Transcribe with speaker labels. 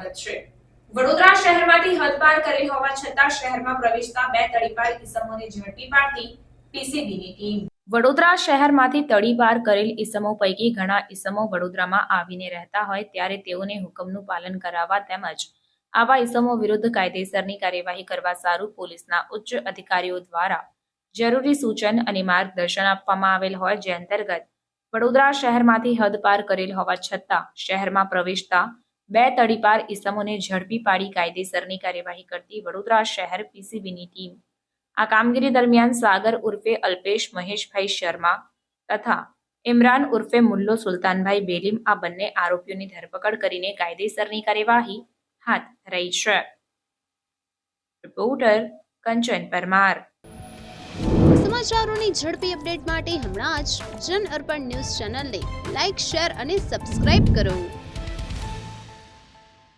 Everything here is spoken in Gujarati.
Speaker 1: સ્વાગત છે। વડોદરા શહેરમાંથી હદપાર કરેલ હોવા છતાં શહેરમાં પ્રવેશતા બે તડીપાર ઇસમોને ઝડપી પાડતી પીસીબીની ટીમ। વડોદરા શહેરમાંથી તડીપાર કરેલ ઇસમો પૈકી ઘણા ઇસમો વડોદરામાં આવીને રહેતા હોય ત્યારે તેઓને હુકમનું પાલન કરાવવા તેમજ આવા ઇસમો વિરુદ્ધ કાયદેસરની કાર્યવાહી કરવા સારું પોલીસના ઉચ્ચ અધિકારીઓ દ્વારા જરૂરી સૂચન અને માર્ગદર્શન આપવામાં આવેલ હોય, જે અંતર્ગત વડોદરા શહેરમાંથી હદપાર કરેલ હોવા છતાં શહેરમાં પ્રવેશતા બે તડીપાર ઇસમોને ઝડપી પાડી કાયદેસરની કાર્યવાહી કરતી વડોદરા શહેર પીસીબીની ટીમ આ કામગીરી દરમિયાન સાગર ઉર્ફે અલ્પેશ મહેશભાઈ શર્મા તથા ઇમરાન ઉર્ફે મુલ્લો સુલતાનભાઈ બેલીમ આ બંને આરોપીઓની ધરપકડ કરીને કાયદેસરની કાર્યવાહી હાથ ધરાઈ છે। રિપોર્ટર કંચન પરમાર।
Speaker 2: સમાચારોની ઝડપી અપડેટ માટે હમણાં જ જન અર્પણ ન્યૂઝ ચેનલને લાઇક, શેર અને સબસ્ક્રાઇબ કરો।